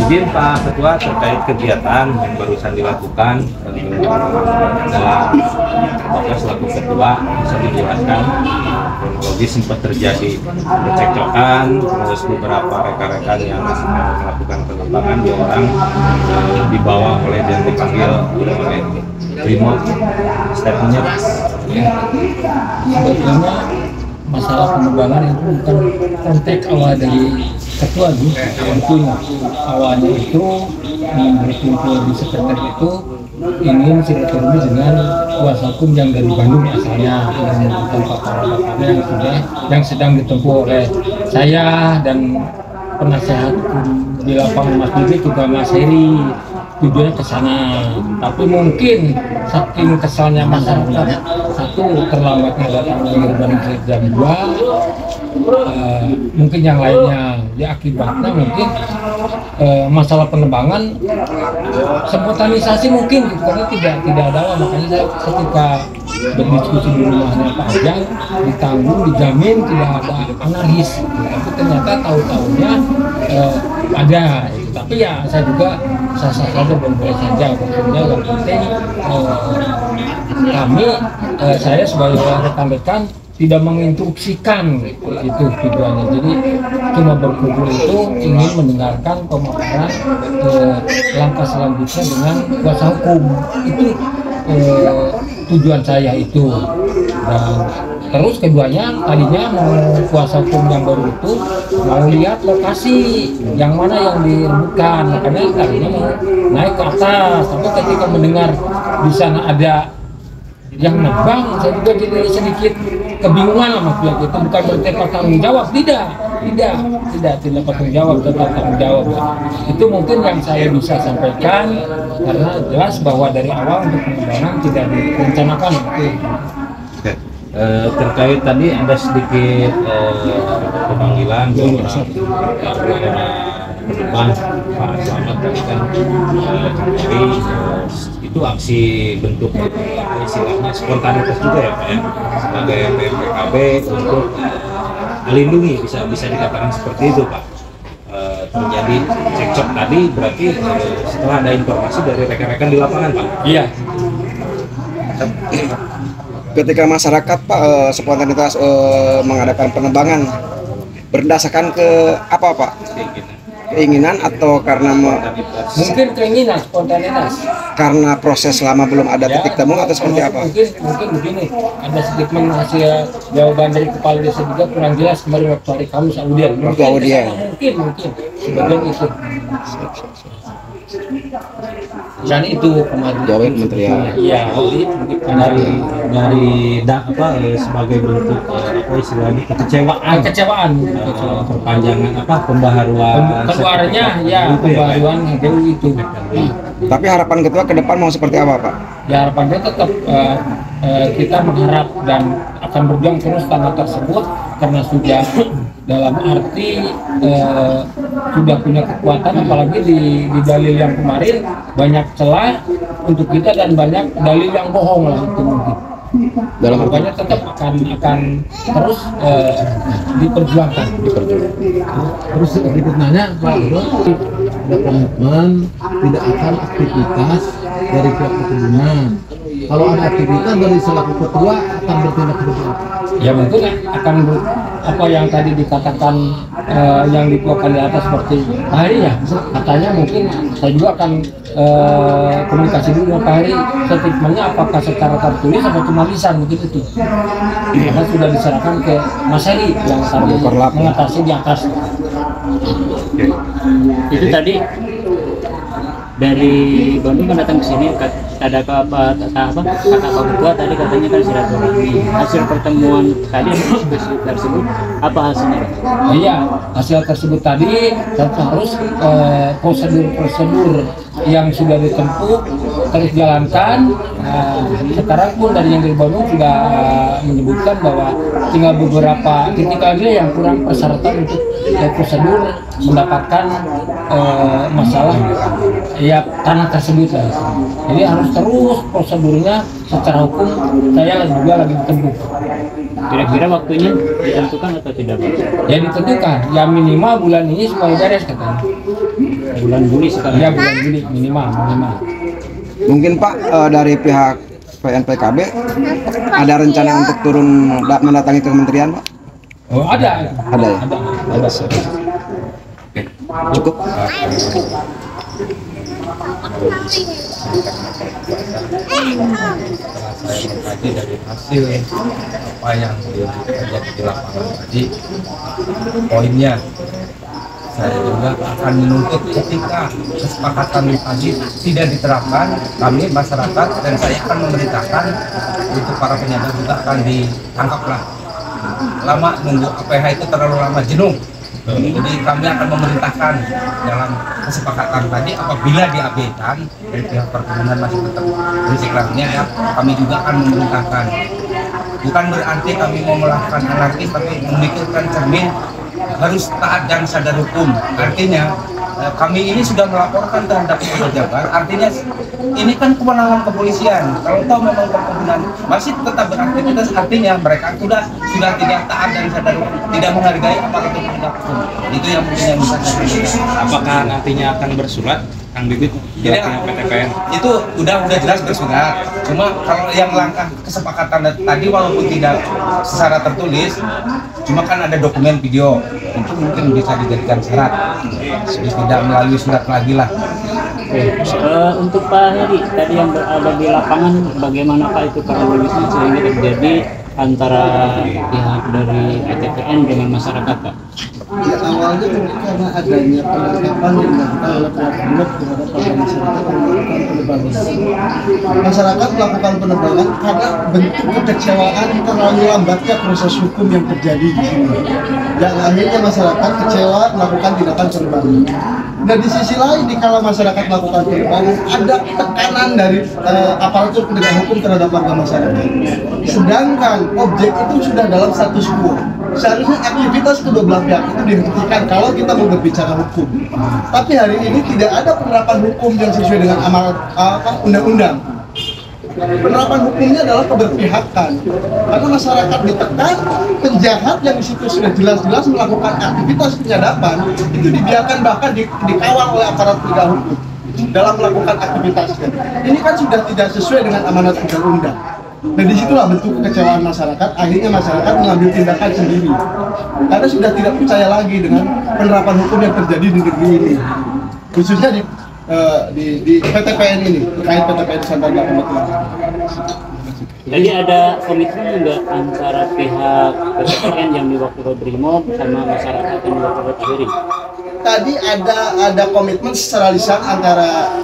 Izin Pak Ketua terkait kegiatan yang barusan dilakukan dalam Bapak selaku Ketua bisa dijelaskan kronologis sempat terjadi percekcokan, terus beberapa rekan-rekan yang melakukan penerbangan 2 orang dibawa oleh dan dipanggil oleh Brimob. Statementnya Pak. Sebetulnya masalah penerbangan itu bukan konteks awal dari ketua Bu. Sebetulnya awalnya itu berkumpul di sekretariat itu ingin silaturahmi dengan kuasa hukum yang dari Bandung asalnya, yang tempat paparannya yang sedang ditempuh oleh saya dan penasehat hukum di lapangan Mas Bibi juga Mas Heri. Tujuannya ke sana, tapi mungkin saking kesalnya masyarakat, satu terlambatnya datangnya dari jam 2, mungkin yang lainnya ya akibatnya mungkin masalah penerbangan spontanisasi mungkin gitu, karena tidak ada, makanya saya ketika berdiskusi di rumahnya Pak Ajang ditanggung dijamin tidak ada anarkis, tapi ternyata tahu-tahunya ada gitu. Tapi ya saya juga sah-sah saja boleh saja, maksudnya yang penting kami saya sebagai rekan-rekan tidak menginstruksikan itu tujuannya. Jadi cuma berkumpul itu ingin mendengarkan pemaparan langkah selanjutnya dengan kuasa hukum, itu tujuan saya itu. Dan terus keduanya tadinya mau kuasa hukum yang baru itu mau lihat lokasi yang mana yang direbutkan, makanya tadinya mau naik ke atas, tapi ketika mendengar di sana ada yang nebang, saya juga jadi sedikit kebingungan sama pihak itu. Bukan berarti tanggung jawab, tidak bertanggung jawab, tetap tanggung jawab. Itu mungkin yang saya bisa sampaikan, karena jelas bahwa dari awal untuk penerbangan tidak direncanakan. Terkait tadi ada sedikit pemanggilan penerbang Pak Selamat tadi kan dari itu aksi bentuk istilahnya spontanitas juga ya Pak ya, sebagai PKB untuk melindungi, bisa dikatakan seperti itu Pak. Terjadi cekcok tadi berarti setelah ada informasi dari rekan-rekan di lapangan Pak. Iya. Ketika masyarakat Pak spontanitas mengadakan penerbangan berdasarkan ke apa Pak? Keinginan atau karena mungkin keinginan spontanitas? Karena proses lama belum ada titik temu atau seperti apa? Mungkin begini, ada statement hasil jawaban dari kepala desa juga kurang jelas kemarin waktu hari Kamis audien. Mungkin sebagian itu. Dan itu kemarin jawab kementerian. Iya, dari sebagai bentuk istilahnya kekecewaan perpanjangan pembaharuan keluarnya ya pembaharuan itu. Tapi harapan ketua ke depan mau seperti apa Pak? Ya harapannya tetap kita mengharap dan akan berjuang terus tanggal tersebut, karena sudah dalam arti sudah punya kekuatan, apalagi di dalil yang kemarin banyak celah untuk kita dan banyak dalil yang bohong lah itu mungkin. Dalam makanya tetap akan terus diperjuangkan. Terus berikut nanya Pak Bro, ada komitmen tidak akan aktivitas dari pihak perkebunan. Kalau ada aktivitas dari selaku ketua akan bertindak seperti apa? Ya mungkin akan apa yang tadi dikatakan yang dituakan di atas seperti Pak Heri ya, katanya mungkin saya juga akan komunikasi dulu dengan Pak Heri, statementnya apakah secara tertulis atau cuma lisan begitu tuh. Karena sudah diserahkan ke Mas Heri yang tadi mengatasi di atas. Itu tadi dari Bandung kan datang ke sini, ada kata Pak Ketua tadi katanya kan silaturahmi. Hasil pertemuan tadi tersebut apa hasilnya? Iya, hasil tersebut tadi harus prosedur yang sudah ditempuh terus jalankan. Sekarang pun dari yang dari Bandung sudah menyebutkan bahwa tinggal beberapa titik aja yang kurang persyaratan untuk prosedur mendapatkan masalah ya tanah tersebut lah. Jadi harus terus prosedurnya secara hukum saya juga lagi ditempuh. Kira-kira waktunya ditentukan atau tidak? Ya ditentukan, ya minimal bulan ini supaya beres katanya. bulan Juli sekarang. Ya bulan Juli minimal. Mungkin Pak, dari pihak PNPKB ada rencana untuk turun mendatangi kementerian Pak? Oh ada. Ada ya? Ada. Cukup. Setelah saya mengkaji dari hasil apa yang terjadi di lapangan tadi, poinnya saya juga akan menuntut ketika kesepakatan tadi tidak diterapkan, kami masyarakat dan saya akan memerintahkan untuk para penyandang juga akan ditangkap lah. Lama nunggu APH itu terlalu lama, jenuh. Jadi kami akan memerintahkan dalam kesepakatan tadi apabila diabaikan dari pihak perkebunan masih tetap beristiklarnya, ya, kami juga akan memerintahkan. Bukan berarti kami mau melakukan anarkis, tapi memikirkan cermin harus taat dan sadar hukum. Artinya kami ini sudah melaporkan terhadap pejabat, artinya ini kan kewenangan kepolisian. Kalau tahu memang perkebunan masih tetap beraktivitas, artinya mereka sudah tidak taat dan sadar hukum, tidak menghargai aparatur penegak hukum. Itu yang mungkin yang bisa saya sampaikan. Apakah nantinya akan bersurat, Kang Bibit, Jadi pihak PTPN? itu udah jelas bersurat. Cuma kalau yang langkah kesepakatan tadi walaupun tidak secara tertulis, cuma kan ada dokumen video, itu mungkin bisa dijadikan syarat. Jadi tidak melalui surat lagi lah. Untuk Pak Heri tadi yang berada di lapangan, bagaimana Pak itu kronologisnya sehingga terjadi antara pihak dari PTPN dengan masyarakat Pak? Ya, awalnya karena adanya penangkapan yang dilakukan oleh pihak Brimob terhadap warga masyarakat yang melakukan penebangan. Masyarakat melakukan penebangan karena bentuk kekecewaan terlalu lambatnya proses hukum yang terjadi di sini. Dan akhirnya masyarakat kecewa melakukan tindakan penebangan. Nah di sisi lain, dikala masyarakat melakukan penebangan, ada tekanan dari aparatur penegak hukum terhadap warga masyarakat. Sedangkan objek itu sudah dalam status quo. Seharusnya aktivitas kedua belah pihak itu dihentikan kalau kita mau berbicara hukum. Tapi hari ini tidak ada penerapan hukum yang sesuai dengan amanat undang-undang. Penerapan hukumnya adalah keberpihakan. Karena masyarakat ditekan, penjahat yang di situ sudah jelas-jelas melakukan aktivitas penyadapan itu dibiarkan, bahkan dikawal oleh aparat penegak hukum dalam melakukan aktivitasnya. Ini kan sudah tidak sesuai dengan amanat undang-undang. Dan disitulah bentuk kekecewaan masyarakat. Akhirnya masyarakat mengambil tindakan sendiri karena sudah tidak percaya lagi dengan penerapan hukum yang terjadi di negeri ini, khususnya di PTPN ini, terkait PTPN Sandar Kebetulan. Jadi ada komitmen juga antara pihak PTPN yang diwakili Brimob sama masyarakat yang diwakili Pak Heri? Tadi ada komitmen secara lisan antara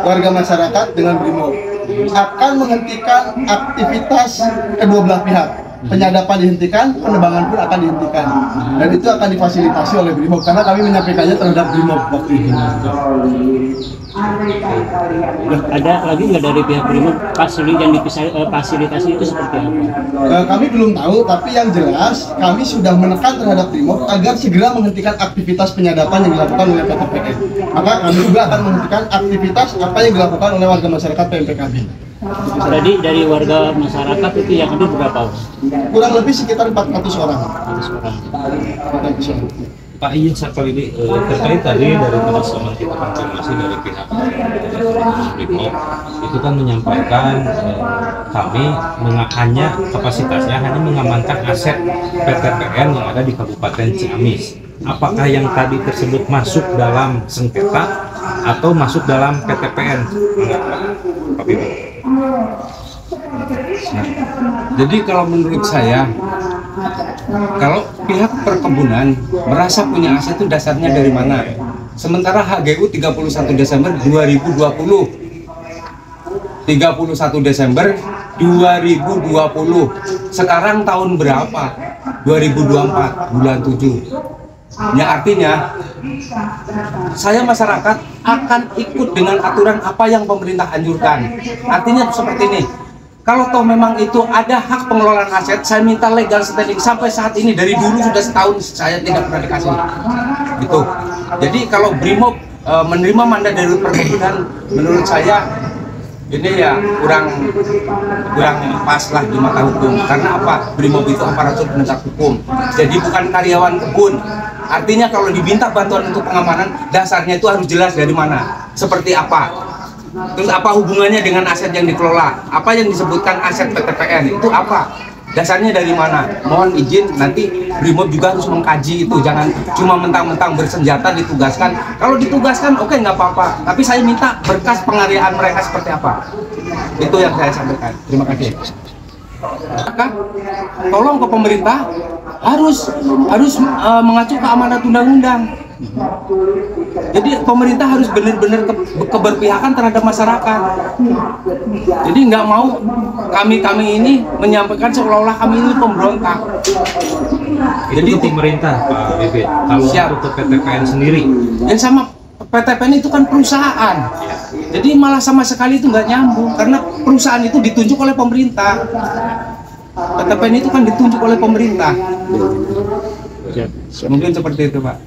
warga masyarakat dengan Brimob akan menghentikan aktivitas kedua belah pihak. Penyadapan dihentikan, penebangan pun akan dihentikan, dan itu akan difasilitasi oleh Brimob karena kami menyampaikannya terhadap Brimob waktu itu. Ada lagi nggak dari pihak Brimob fasilitasi itu seperti apa? Kami belum tahu, tapi yang jelas kami sudah menekan terhadap Brimob agar segera menghentikan aktivitas penyadapan yang dilakukan oleh PTPN. Maka kami juga akan menghentikan aktivitas apa yang dilakukan oleh warga masyarakat PMPKB. Tadi dari warga masyarakat itu yang ada berapa? Kurang lebih sekitar 400 orang. Pak izin satu ini terkait tadi dari teman-teman kita konfirmasi dari pihak Brimob itu kan menyampaikan kami hanya kapasitasnya hanya mengamankan aset PTPN yang ada di Kabupaten Ciamis. Apakah yang tadi tersebut masuk dalam sengketa atau masuk dalam PTPN? Pak Bibit. Jadi kalau menurut saya, kalau pihak perkebunan merasa punya aset itu dasarnya dari mana? Sementara HGU 31 Desember 2020. 31 Desember 2020. Sekarang tahun berapa? 2024, bulan 7. Ya artinya saya masyarakat akan ikut dengan aturan apa yang pemerintah anjurkan. Artinya seperti ini, kalau toh memang itu ada hak pengelolaan aset, saya minta legal standing. Sampai saat ini dari dulu sudah setahun saya tidak pernah dikasih gitu. Jadi kalau Brimob menerima mandat dari perkebunan, menurut saya ini ya kurang pas lah di mata hukum. Karena apa? Brimob itu aparatur penegak hukum, jadi bukan karyawan kebun. Artinya kalau diminta bantuan untuk pengamanan, dasarnya itu harus jelas dari mana, seperti apa, terus apa hubungannya dengan aset yang dikelola, apa yang disebutkan aset PTPN itu apa, dasarnya dari mana. Mohon izin, nanti Brimob juga harus mengkaji itu, jangan cuma mentang-mentang bersenjata ditugaskan. Kalau ditugaskan oke, nggak apa-apa, tapi saya minta berkas pengaryaan mereka seperti apa. Itu yang saya sampaikan. Terima kasih. Maka tolong ke pemerintah harus mengacu ke amanat undang-undang. Jadi pemerintah harus benar-benar keberpihakan terhadap masyarakat. Jadi nggak mau kami ini menyampaikan seolah-olah kami ini pemberontak. Jadi pemerintah Pak Bibit, kalau untuk PTPN sendiri yang sama PTPN itu kan perusahaan, jadi malah sama sekali itu nggak nyambung karena perusahaan itu ditunjuk oleh pemerintah. PTPN itu kan ditunjuk oleh pemerintah. Mungkin seperti itu, Pak.